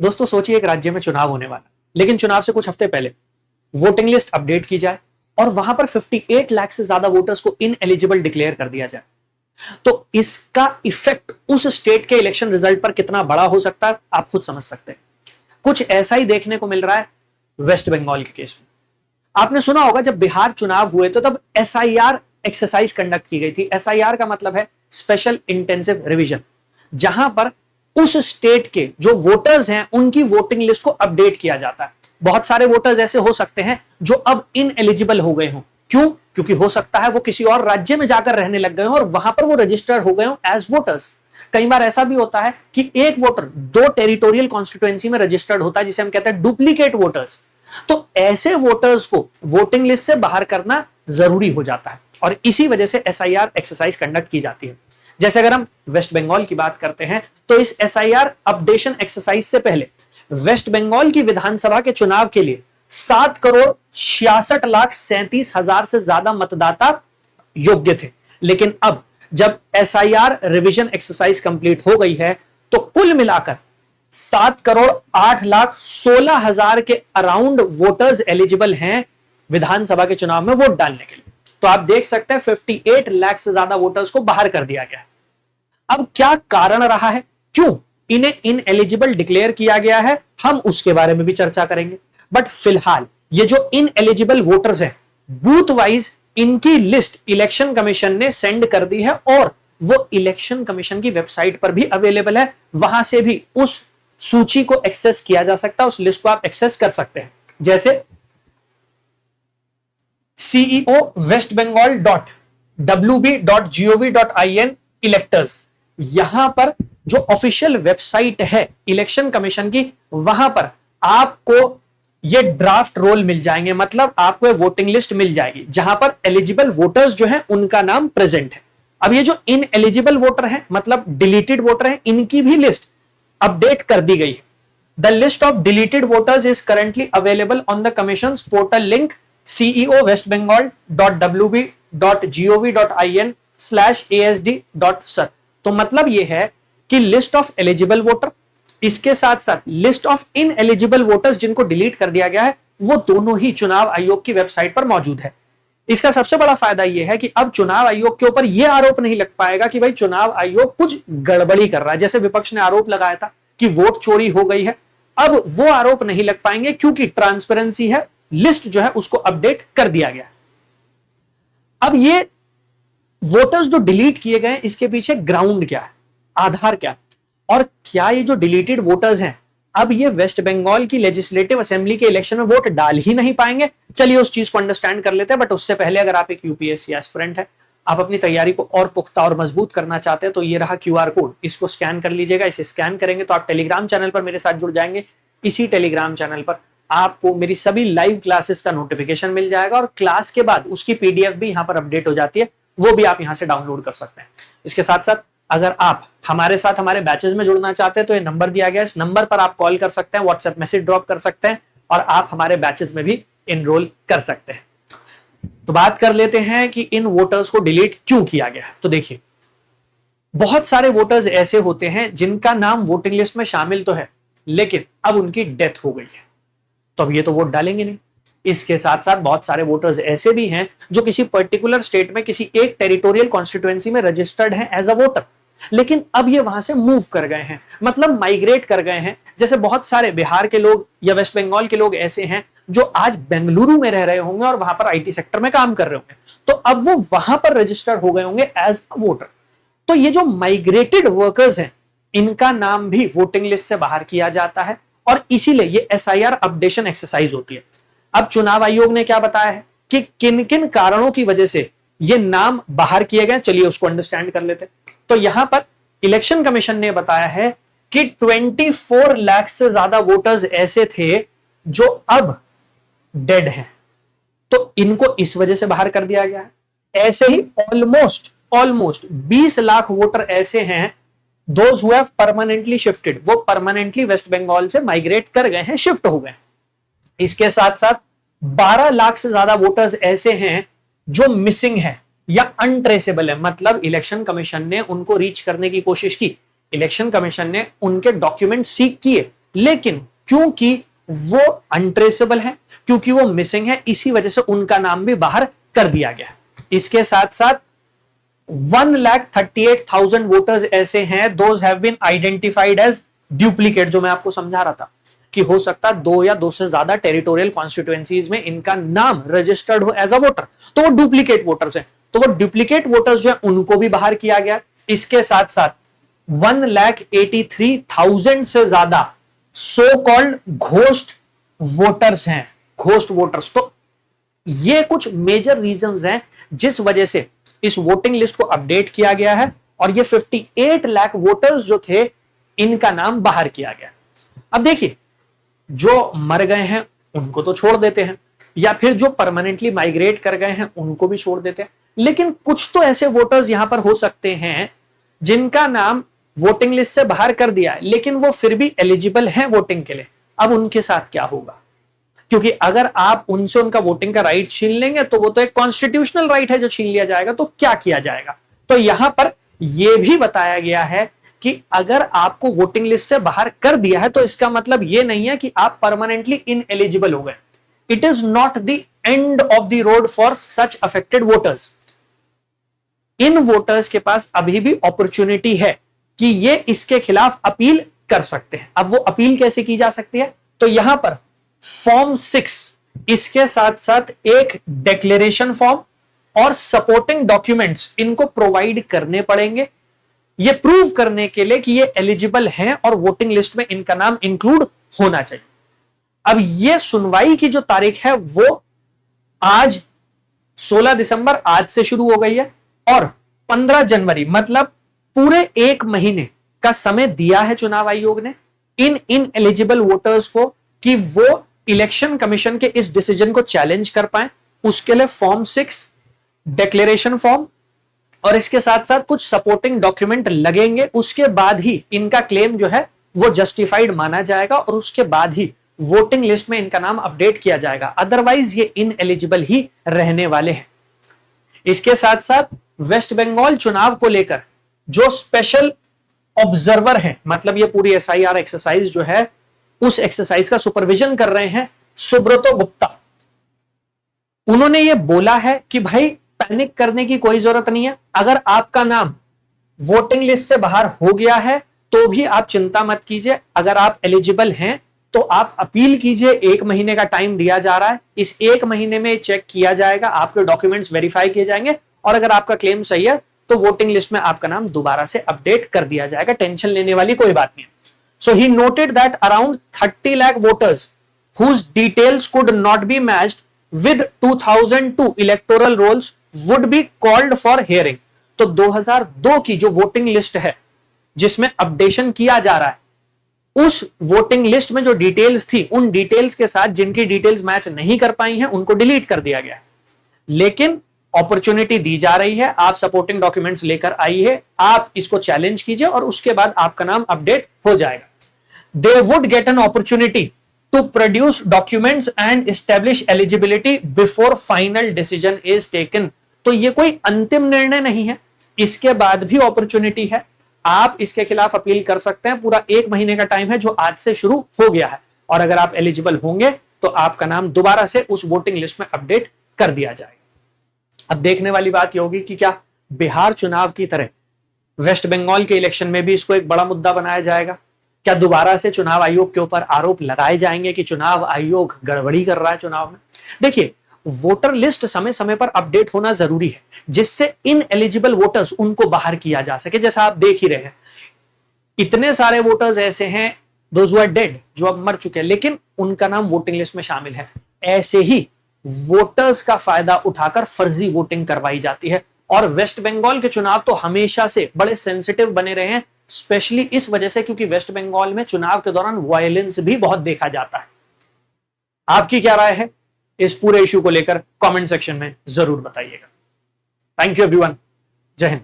दोस्तों सोचिए एक राज्य में चुनाव होने वाला, लेकिन चुनाव से कुछ हफ्ते पहले वोटिंग लिस्ट अपडेट की जाए और वहां पर 58 लाख से ज्यादा वोटर्स को इन एलिजिबल डिक्लेयर कर दिया जाए। तो इसका इफेक्ट उस स्टेट के इलेक्शन रिजल्ट पर कितना बड़ा हो सकता है आप खुद समझ सकते हैं। कुछ ऐसा ही देखने को मिल रहा है वेस्ट बंगाल के केस में। आपने सुना होगा जब बिहार चुनाव हुए तो तब एसआईआर एक्सरसाइज कंडक्ट की गई थी। एसआईआर का मतलब है स्पेशल इंटेंसिव रिवीजन, जहां पर उस स्टेट के जो वोटर्स हैं उनकी वोटिंग लिस्ट को अपडेट किया जाता है। बहुत सारे वोटर्स ऐसे हो सकते हैं जो अब इन एलिजिबल हो गए हों। क्यों? क्योंकि हो सकता है वो किसी और राज्य में जाकर रहने लग गए हों और वहां पर वो रजिस्टर्ड हो गए हों एज वोटर्स। कई बार ऐसा भी होता है कि एक वोटर दो टेरिटोरियल कॉन्स्टिट्यूएंसी में रजिस्टर्ड होता है, जिसे हम कहते हैं डुप्लीकेट वोटर्स। तो ऐसे वोटर्स को वोटिंग लिस्ट से बाहर करना जरूरी हो जाता है और इसी वजह से एसआईआर एक्सरसाइज कंडक्ट की जाती है। जैसे अगर हम वेस्ट बंगाल की बात करते हैं तो इस एसआईआर अपडेशन एक्सरसाइज से पहले वेस्ट बंगाल की विधानसभा के चुनाव के लिए 7,66,37,000 से ज्यादा मतदाता योग्य थे। लेकिन अब जब एसआईआर रिवीजन एक्सरसाइज कंप्लीट हो गई है तो कुल मिलाकर 7,08,16,000 के अराउंड वोटर्स एलिजिबल हैं विधानसभा के चुनाव में वोट डालने के लिए। तो आप देख सकते हैं 58 लाख से ज्यादा वोटर्स को बाहर कर दिया गया है। अब क्या कारण रहा है, क्यों इन्हें इन एलिजिबल डिक्लेयर किया गया है, हम उसके बारे में भी चर्चा करेंगे। बट फिलहाल ये जो इन एलिजिबल वोटर्स हैं बूथ वाइज इनकी लिस्ट इलेक्शन कमीशन ने सेंड कर दी है और वो इलेक्शन कमीशन की वेबसाइट पर भी अवेलेबल है। वहां से भी उस सूची को एक्सेस किया जा सकता है, उस लिस्ट को आप एक्सेस कर सकते हैं। जैसे CEO waste Bengal .wb.gov.in electors, यहां पर जो ऑफिशियल वेबसाइट है इलेक्शन कमीशन की, वहां पर आपको ये ड्राफ्ट रोल मिल जाएंगे, मतलब आपको वोटिंग लिस्ट मिल जाएगी जहां पर एलिजिबल वोटर्स जो है उनका नाम प्रेजेंट है। अब ये जो इन एलिजिबल वोटर हैं मतलब डिलीटेड वोटर हैं, इनकी भी लिस्ट अपडेट कर दी गई है। The list of deleted voters is currently available on the commission portal link ceo.westbengal.gov.in/asd.sir। तो मतलब यह है कि लिस्ट ऑफ एलिजिबल वोटर, इसके साथ साथ list of in eligible voters जिनको डिलीट कर दिया गया है, वो दोनों ही चुनाव आयोग की वेबसाइट पर मौजूद है। इसका सबसे बड़ा फायदा यह है कि अब चुनाव आयोग के ऊपर यह आरोप नहीं लग पाएगा कि भाई चुनाव आयोग कुछ गड़बड़ी कर रहा है। जैसे विपक्ष ने आरोप लगाया था कि वोट चोरी हो गई है, अब वो आरोप नहीं लग पाएंगे क्योंकि ट्रांसपेरेंसी है, लिस्ट जो है उसको अपडेट कर दिया गया। अब ये वोटर्स जो डिलीट किए गए इसके पीछे ग्राउंड क्या है, आधार क्या है, और क्या ये जो डिलीटेड वोटर्स हैं अब ये वेस्ट बंगाल की लेजिस्लेटिव असेंबली के इलेक्शन में वोट डाल ही नहीं पाएंगे। चलिए उस चीज को अंडरस्टैंड कर लेते हैं। बट उससे पहले अगर आप एक यूपीएससी एस्पिरेंट है, आप अपनी तैयारी को और पुख्ता और मजबूत करना चाहते हैं, तो ये रहा क्यूआर कोड, इसको स्कैन कर लीजिएगा। इसे स्कैन करेंगे तो आप टेलीग्राम चैनल पर मेरे साथ जुड़ जाएंगे। इसी टेलीग्राम चैनल पर आपको मेरी सभी लाइव क्लासेस का नोटिफिकेशन मिल जाएगा और क्लास के बाद उसकी पीडीएफ भी यहां पर अपडेट हो जाती है, वो भी आप यहां से डाउनलोड कर सकते हैं। इसके साथ साथ अगर आप हमारे साथ हमारे बैचेस में जुड़ना चाहते हैं तो ये नंबर दिया गया है, इस नंबर पर आप कॉल कर सकते हैं, व्हाट्सएप मैसेज ड्रॉप कर सकते हैं और आप हमारे बैचेस में भी एनरोल कर सकते हैं। तो बात कर लेते हैं कि इन वोटर्स को डिलीट क्यों किया गया है। तो देखिए, बहुत सारे वोटर्स ऐसे होते हैं जिनका नाम वोटिंग लिस्ट में शामिल तो है लेकिन अब उनकी डेथ हो गई है, तो अब ये तो वोट डालेंगे नहीं। इसके साथ साथ बहुत सारे वोटर्स ऐसे भी हैं जो किसी पर्टिकुलर स्टेट में किसी एक टेरिटोरियल कॉन्स्टिट्यूएंसी में रजिस्टर्ड हैं एज अ वोटर, लेकिन अब ये वहां से मूव कर गए हैं, मतलब माइग्रेट कर गए हैं। जैसे बहुत सारे बिहार के लोग या वेस्ट बंगाल के लोग ऐसे हैं जो आज बेंगलुरु में रह रहे होंगे और वहां पर आईटी सेक्टर में काम कर रहे होंगे, तो अब वो वहां पर रजिस्टर्ड हो गए होंगे एज अ वोटर। तो ये जो माइग्रेटेड वर्कर्स हैं इनका नाम भी वोटिंग लिस्ट से बाहर किया जाता है और इसीलिए ये एसआईआर अपडेशन एक्सरसाइज होती है। अब चुनाव आयोग ने क्या बताया है कि किन किन कारणों की वजह से ये नाम बाहर किए गए, चलिए उसको अंडरस्टैंड कर लेते हैं। तो यहां पर इलेक्शन कमीशन ने बताया है कि 24 लाख से ज्यादा वोटर्स ऐसे थे जो अब डेड हैं, तो इनको इस वजह से बाहर कर दिया गया है। ऐसे ही ऑलमोस्ट 20 लाख वोटर ऐसे हैं those who have permanently shifted, वो परमानेंटली वेस्ट बंगाल से माइग्रेट कर गए हैं, शिफ्ट हो गए। इसके साथ साथ 12 लाख से ज्यादा वोटर्स ऐसे हैं जो मिसिंग है या अनट्रेसेबल है, मतलब इलेक्शन कमीशन ने उनको रीच करने की कोशिश की, इलेक्शन कमीशन ने उनके डॉक्यूमेंट सीक किए लेकिन क्योंकि वो अनट्रेसेबल है, क्योंकि वो मिसिंग है, इसी वजह से उनका नाम भी बाहर कर दिया गया। इसके साथ साथ 1,38,000 वोटर्स ऐसे हैं, those have been identified as duplicate, जो मैं आपको समझा रहा था कि हो सकता है 2 या 2 से ज्यादा टेरिटोरियल कॉन्स्टिट्यूएंसीज में इनका नाम रजिस्टर्ड हो एज अ वोटर, तो वो डुप्लीकेट वोटर्स हैं। तो वो डुप्लीकेट वोटर्स जो है उनको भी बाहर किया गया। इसके साथ साथ 1,83,000 से ज्यादा सो कॉल्ड घोस्ट वोटर्स हैं, घोस्ट वोटर्स। तो ये कुछ मेजर रीजंस हैं जिस वजह से इस वोटिंग लिस्ट को अपडेट किया गया है और ये 58 लाख वोटर्स जो थे इनका नाम बाहर किया गया। अब देखिए, जो मर गए हैं उनको तो छोड़ देते हैं, या फिर जो परमानेंटली माइग्रेट कर गए हैं उनको भी छोड़ देते हैं, लेकिन कुछ तो ऐसे वोटर्स यहां पर हो सकते हैं जिनका नाम वोटिंग लिस्ट से बाहर कर दिया है लेकिन वो फिर भी एलिजिबल हैं वोटिंग के लिए। अब उनके साथ क्या होगा? क्योंकि अगर आप उनसे उनका वोटिंग का राइट छीन लेंगे तो वो तो एक कॉन्स्टिट्यूशनल राइट है जो छीन लिया जाएगा, तो क्या किया जाएगा? तो यहां पर यह भी बताया गया है कि अगर आपको वोटिंग लिस्ट से बाहर कर दिया है तो इसका मतलब यह नहीं है कि आप परमानेंटली इनएलिजिबल हो गए। It is not the end of the road for such affected voters. In voters के पास अभी भी अपॉर्चुनिटी है कि ये इसके खिलाफ अपील कर सकते हैं। अब वो अपील कैसे की जा सकती है? तो यहां पर फॉर्म 6, इसके साथ साथ एक डिक्लेरेशन फॉर्म और सपोर्टिंग डॉक्यूमेंट्स इनको प्रोवाइड करने पड़ेंगे, ये प्रूव करने के लिए कि ये एलिजिबल हैं और वोटिंग लिस्ट में इनका नाम इंक्लूड होना चाहिए। अब ये सुनवाई की जो तारीख है वो आज 16 दिसंबर आज से शुरू हो गई है और 15 जनवरी मतलब पूरे 1 महीने का समय दिया है चुनाव आयोग ने इन एलिजिबल वोटर्स को कि वो इलेक्शन कमीशन के इस डिसीजन को चैलेंज कर पाए। उसके लिए फॉर्म 6, डिक्लेरेशन फॉर्म और इसके साथ साथ कुछ सपोर्टिंग डॉक्यूमेंट लगेंगे। उसके बाद ही इनका क्लेम जो है वो जस्टिफाइड माना जाएगा और उसके बाद ही वोटिंग लिस्ट में इनका नाम अपडेट किया जाएगा, अदरवाइज ये इनएलिजिबल ही रहने वाले हैं। इसके साथ साथ वेस्ट बंगाल चुनाव को लेकर जो स्पेशल ऑब्जर्वर हैं, मतलब ये पूरी एसआईआर एक्सरसाइज जो है उस एक्सरसाइज का सुपरविजन कर रहे हैं सुब्रतो गुप्ता। उन्होंने ये बोला है कि भाई पैनिक करने की कोई जरूरत नहीं है, अगर आपका नाम वोटिंग लिस्ट से बाहर हो गया है तो भी आप चिंता मत कीजिए, अगर आप एलिजिबल हैं तो आप अपील कीजिए। 1 महीने का टाइम दिया जा रहा है, इस 1 महीने में चेक किया जाएगा, आपके डॉक्यूमेंट्स वेरीफाई किए जाएंगे और अगर आपका क्लेम सही है तो वोटिंग लिस्ट में आपका नाम दोबारा से अपडेट कर दिया जाएगा। टेंशन लेने वाली कोई बात नहीं है। So he noted that around 30 lakh voters whose details could not be matched with 2002 electoral rolls would be called for hearing। तो 2002 की जो वोटिंग लिस्ट है जिसमें अपडेशन किया जा रहा है, उस वोटिंग लिस्ट में जो डिटेल्स थी उन डिटेल्स के साथ जिनकी डिटेल्स मैच नहीं कर पाई हैं उनको डिलीट कर दिया गया है। लेकिन अपॉर्चुनिटी दी जा रही है, आप सपोर्टिंग डॉक्यूमेंट्स लेकर आइए, आप इसको चैलेंज कीजिए और उसके बाद आपका नाम अपडेट हो जाएगा। They would get an opportunity to produce documents and establish eligibility before final decision is taken। तो ये कोई अंतिम निर्णय नहीं है, इसके बाद भी अपॉर्चुनिटी है, आप इसके खिलाफ अपील कर सकते हैं। पूरा 1 महीने का टाइम है जो आज से शुरू हो गया है और अगर आप एलिजिबल होंगे तो आपका नाम दोबारा से उस वोटिंग लिस्ट में अपडेट कर दिया जाएगा। अब देखने वाली बात यह होगी कि क्या बिहार चुनाव की तरह वेस्ट बंगाल के इलेक्शन में भी इसको एक बड़ा मुद्दा बनाया जाएगा? क्या दोबारा से चुनाव आयोग के ऊपर आरोप लगाए जाएंगे कि चुनाव आयोग गड़बड़ी कर रहा है चुनाव में? देखिए, वोटर लिस्ट समय समय पर अपडेट होना जरूरी है जिससे इन एलिजिबल वोटर्स उनको बाहर किया जा सके। जैसा आप देख ही रहे हैं, इतने सारे वोटर्स ऐसे हैं दोज हु आर डेड, जो अब मर चुके हैं लेकिन उनका नाम वोटिंग लिस्ट में शामिल है। ऐसे ही वोटर्स का फायदा उठाकर फर्जी वोटिंग करवाई जाती है और वेस्ट बंगाल के चुनाव तो हमेशा से बड़े सेंसिटिव बने रहे हैं, स्पेशली इस वजह से क्योंकि वेस्ट बंगाल में चुनाव के दौरान वायलेंस भी बहुत देखा जाता है। आपकी क्या राय है इस पूरे इश्यू को लेकर? कमेंट सेक्शन में जरूर बताइएगा। थैंक यू एवरीवन, जय हिंद।